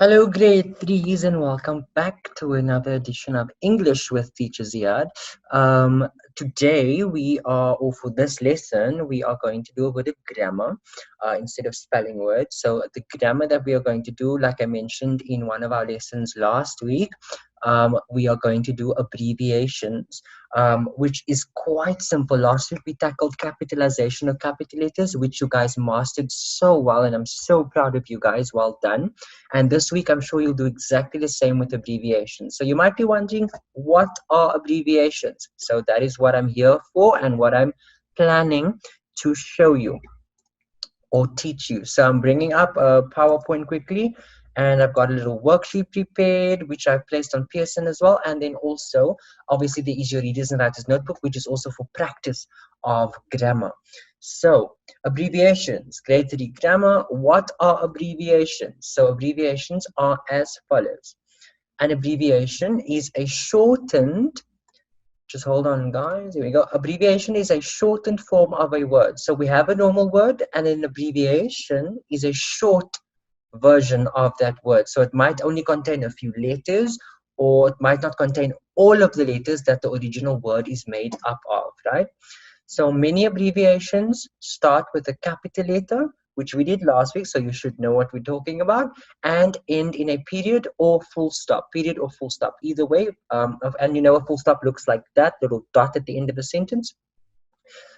Hello, grade threes, and welcome back to another edition of English with Teacher Ziad. Today, or for this lesson, we are going to do a bit of grammar instead of spelling words. So, the grammar that we are going to do, like I mentioned in one of our lessons last week, we are going to do abbreviations, which is quite simple. Last week we tackled capitalization of capital letters, which you guys mastered so well, and I'm so proud of you guys. Well done. And this week I'm sure you'll do exactly the same with abbreviations. So you might be wondering, what are abbreviations? So that is what I'm here for and what I'm planning to show you or teach you. So I'm bringing up a PowerPoint quickly, and I've got a little worksheet prepared which I've placed on Pearson as well. And then also obviously there is your readers and writers notebook, which is also for practice of grammar. So abbreviations, grade 3 grammar. What are abbreviations? So abbreviations are as follows. An abbreviation is a shortened, just hold on guys, here we go. Abbreviation is a shortened form of a word. So we have a normal word, and an abbreviation is a short version of that word. So it might only contain a few letters, or it might not contain all of the letters that the original word is made up of, right? So many abbreviations start with a capital letter, which we did last week, so you should know what we're talking about, and end in a period or full stop. Period or full stop, either way. And you know, a full stop looks like that little dot at the end of a sentence.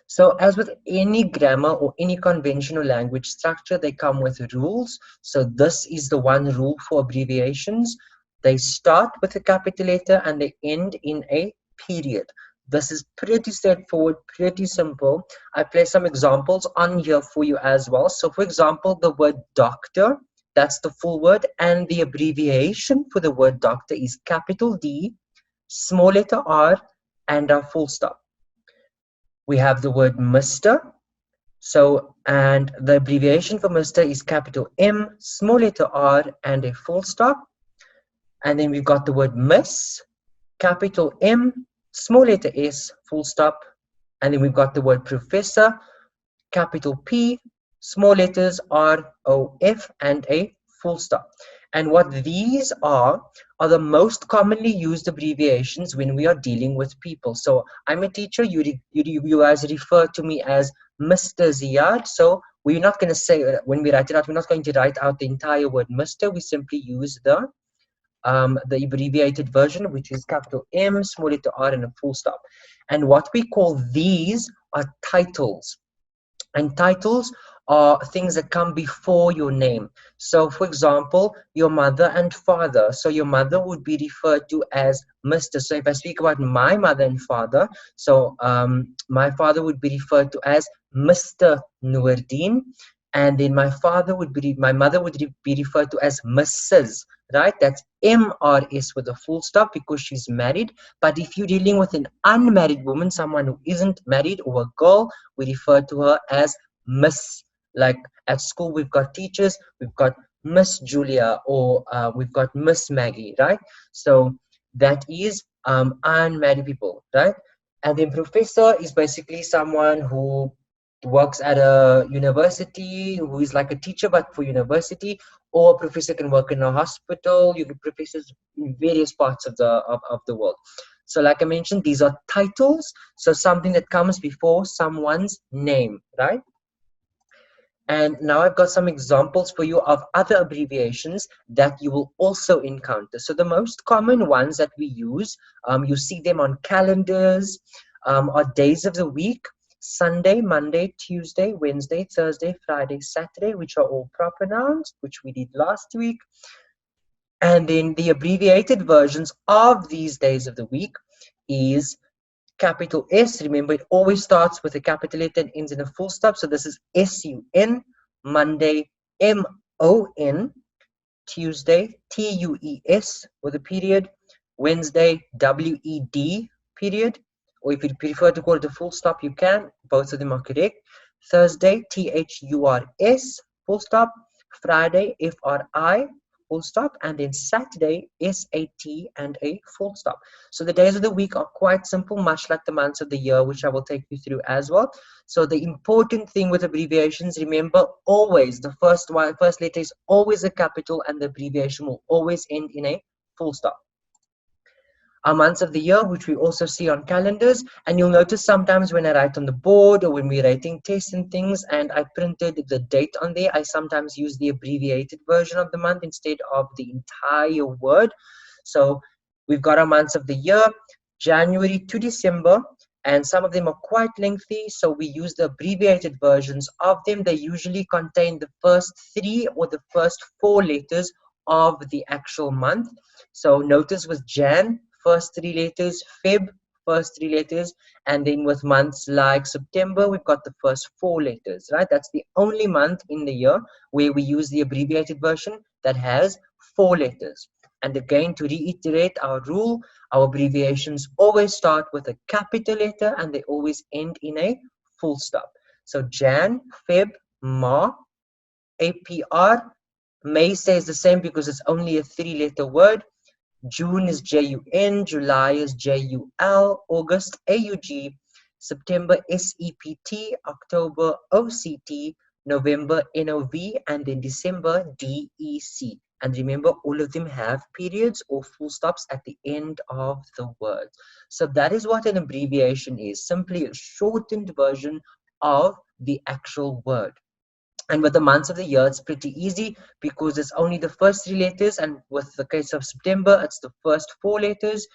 So as with any grammar or any conventional language structure, they come with rules. So this is the one rule for abbreviations. They start with a capital letter and they end in a period. This is pretty straightforward, pretty simple. I place some examples on here for you as well. So for example, the word doctor, that's the full word, and the abbreviation for the word doctor is capital D, small letter R, and a full stop. We have the word Mr. So, and the abbreviation for Mr. is capital M, small letter R, and a full stop. And then we've got the word Miss, capital M, small letter S, full stop. And then we've got the word Professor, capital P, small letters R, O, F, and a full stop. And what these are the most commonly used abbreviations when we are dealing with people. So I'm a teacher, you guys refer to me as Mr. Ziad. So we're not going to say, when we write it out, we're not going to write out the entire word Mr. We simply use the abbreviated version, which is capital M, small letter R, and a full stop. And what we call these are titles. And titles are things that come before your name. So for example, your mother and father. So your mother would be referred to as Mr. So if I speak about my mother and father, so my father would be referred to as Mr. Noordin, and then my mother would be referred to as Mrs. Right? That's MRS with a full stop because she's married. But if you're dealing with an unmarried woman, someone who isn't married, or a girl, we refer to her as Miss. Like at school, we've got teachers, we've got Miss Julia, or we've got Miss Maggie, right? So that is unmarried people, right? And then professor is basically someone who works at a university, who is like a teacher but for university, or a professor can work in a hospital. You get professors in various parts of the world. So like I mentioned, these are titles, so something that comes before someone's name, right? And now I've got some examples for you of other abbreviations that you will also encounter. So the most common ones that we use, you see them on calendars, are days of the week: Sunday, Monday, Tuesday, Wednesday, Thursday, Friday, Saturday, which are all proper nouns, which we did last week. And then the abbreviated versions of these days of the week is capital S. Remember, it always starts with a capital letter and ends in a full stop. So this is SUN, Monday, MON, Tuesday, TUES with a period, Wednesday, WED, period. Or if you prefer to call it a full stop, you can. Both of them are correct. Thursday, THURS, full stop. Friday, FRI, full stop, and then Saturday, SAT, and a full stop. So the days of the week are quite simple, much like the months of the year, which I will take you through as well. So the important thing with abbreviations, remember always the first letter is always a capital, and the abbreviation will always end in a full stop. Our months of the year, which we also see on calendars, and you'll notice sometimes when I write on the board or when we're writing tests and things and I printed the date on there, I sometimes use the abbreviated version of the month instead of the entire word. So we've got our months of the year, January to December, and some of them are quite lengthy, so we use the abbreviated versions of them. They usually contain the first 3 or the first 4 letters of the actual month. So notice with Jan, first 3 letters, Feb, first 3 letters, and then with months like September, we've got the first 4 letters, right? That's the only month in the year where we use the abbreviated version that has 4 letters. And again, to reiterate our rule, our abbreviations always start with a capital letter and they always end in a full stop. So Jan, Feb, Ma, APR, May stays the same because it's only a 3-letter word. June is JUN, July is JUL, August AUG, September SEPT, October OCT, November NOV, and then December DEC. And remember, all of them have periods or full stops at the end of the word. So that is what an abbreviation is, simply a shortened version of the actual word. And with the months of the year, it's pretty easy because it's only the first 3 letters. And with the case of September, it's the first 4 letters.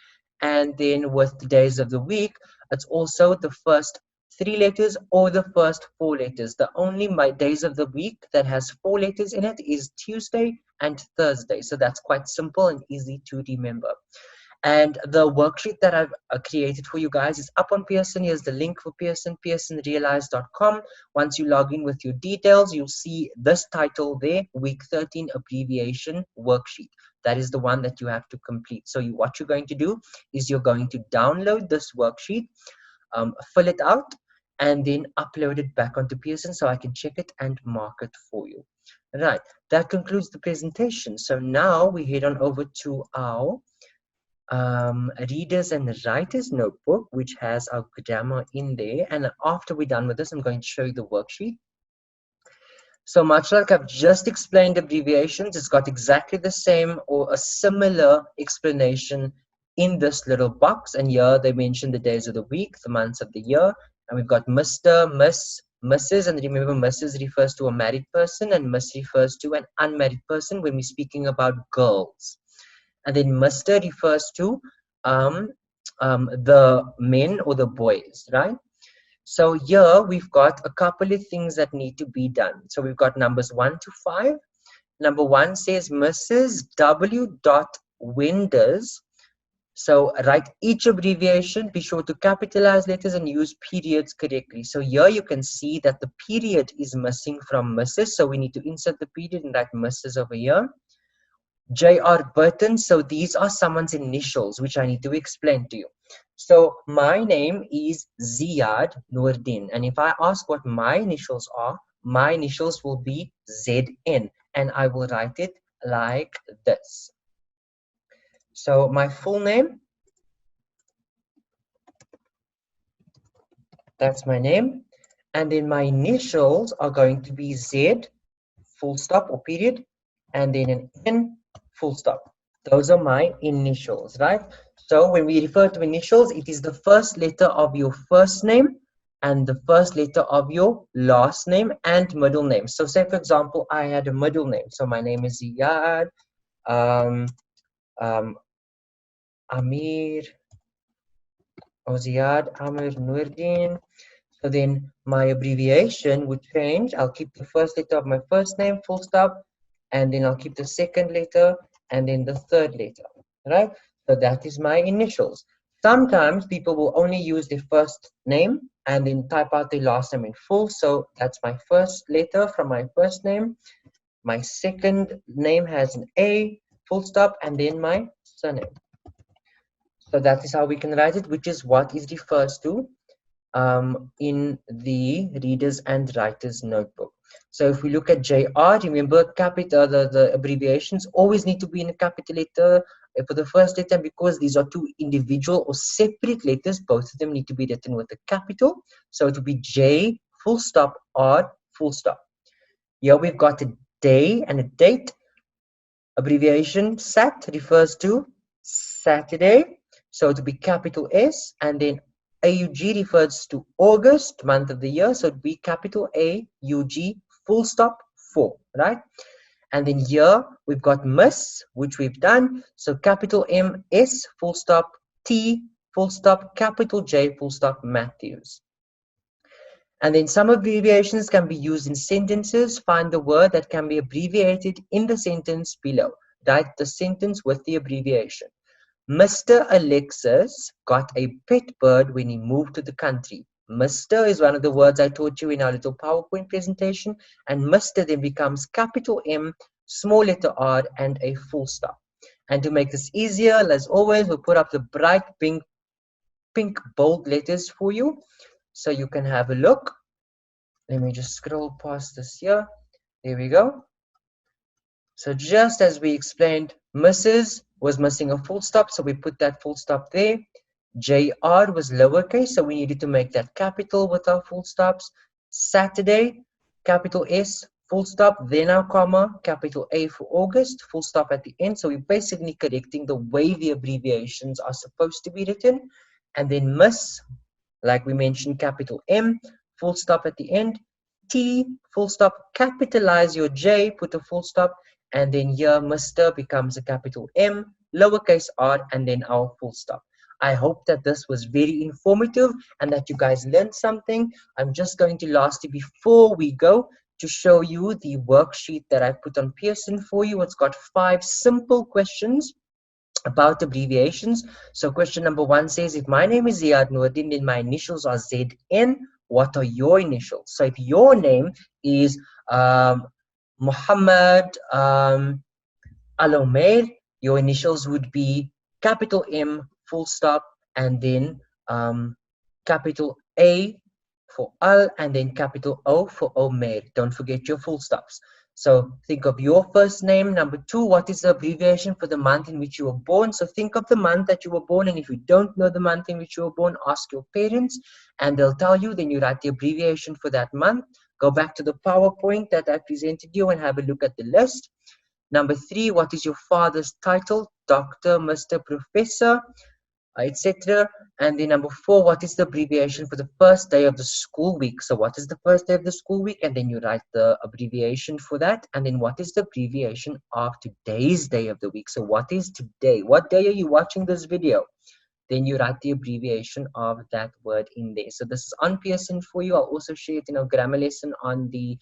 And then with the days of the week, it's also the first 3 letters or the first 4 letters. The only days of the week that has 4 letters in it is Tuesday and Thursday. So that's quite simple and easy to remember. And the worksheet that I've created for you guys is up on Pearson. Here's the link for Pearson, pearsonrealize.com. Once you log in with your details, you'll see this title there, Week 13 Abbreviation Worksheet. That is the one that you have to complete. So what you're going to do is you're going to download this worksheet, fill it out, and then upload it back onto Pearson so I can check it and mark it for you. Right, that concludes the presentation. So now we head on over to our readers and writers notebook, which has our grammar in there. And after we're done with this, I'm going to show you the worksheet. So much like I've just explained abbreviations, it's got exactly the same or a similar explanation in this little box. And here they mention the days of the week, the months of the year, and we've got Mr., Miss, Mrs. And remember, Mrs. refers to a married person and Miss refers to an unmarried person when we're speaking about girls. And then Mr. refers to the men or the boys, right? So here we've got a couple of things that need to be done. So we've got numbers 1 to 5. Number 1 says Mrs. W. Wenders. So write each abbreviation, be sure to capitalize letters and use periods correctly. So here you can see that the period is missing from Mrs. So we need to insert the period and write Mrs. over here. J.R. Burton, so these are someone's initials, which I need to explain to you. So my name is Ziad Noordin, and if I ask what my initials are, my initials will be ZN, and I will write it like this. So my full name, that's my name, and then my initials are going to be Z, full stop or period, and then an N, full stop. Those are my initials, right? So when we refer to initials, it is the first letter of your first name and the first letter of your last name and middle name. So say, for example, I had a middle name. So my name is Ziad, Amir, Ziad Amir Noordin. So then my abbreviation would change. I'll keep the first letter of my first name, full stop, and then I'll keep the second letter and then the third letter, right? So that is my initials. Sometimes people will only use their first name and then type out their last name in full. So that's my first letter from my first name. My second name has an A, full stop, and then my surname. So that is how we can write it, which is what it refers to. in the readers and writers notebook. So if we look at JR, remember capital, the abbreviations always need to be in a capital letter for the first letter, and because these are two individual or separate letters, both of them need to be written with a capital. So it will be J full stop R full stop. Here we've got a day and a date. Abbreviation SAT refers to Saturday, so to be capital S, and then AUG refers to August, month of the year, so to be capital AUG full stop 4, right? And then here we've got Miss, which we've done, so capital MS full stop T full stop capital J full stop Matthews. And then some abbreviations can be used in sentences. Find the word that can be abbreviated in the sentence below. Write the sentence with the abbreviation. Mr. Alexis got a pet bird when he moved to the country. Mr. is one of the words I taught you in our little PowerPoint presentation, and Mr. then becomes capital M, small letter R, and a full stop. And to make this easier, as always, we'll put up the bright pink bold letters for you, so you can have a look. Let me just scroll past this here. There we go. So just as we explained, Mrs. was missing a full stop, so we put that full stop there. JR was lowercase, so we needed to make that capital with our full stops. Saturday, capital S, full stop, then our comma, capital A for August, full stop at the end. So we're basically correcting the way the abbreviations are supposed to be written. And then Miss, like we mentioned, capital M, full stop at the end. T, full stop, capitalize your J, put a full stop, and then here Mr. becomes a capital M, lowercase r, and then our full stop. I hope that this was very informative and that you guys learned something. I'm just going to lastly, before we go, to show you the worksheet that I put on Pearson for you. It's got 5 simple questions about abbreviations. So question number 1 says, if my name is Ziad Noordin and my initials are ZN, what are your initials? So if your name is Muhammad Alomer, your initials would be capital M, full stop, and then capital A for Al, and then capital O for Omer. Don't forget your full stops. So think of your first name. Number 2, what is the abbreviation for the month in which you were born? So think of the month that you were born, and if you don't know the month in which you were born, ask your parents and they'll tell you. Then you write the abbreviation for that month. Go back to the PowerPoint that I presented you and have a look at the list. Number 3, what is your father's title? Doctor, Mr., Professor, etc. And then number 4, what is the abbreviation for the first day of the school week? So what is the first day of the school week? And then you write the abbreviation for that. And then what is the abbreviation of today's day of the week? So what is today? What day are you watching this video? Then you write the abbreviation of that word in there. So this is on Pearson for you. I'll also share it in a grammar lesson on the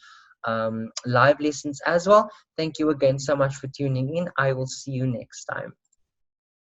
live lessons as well. Thank you again so much for tuning in. I will see you next time.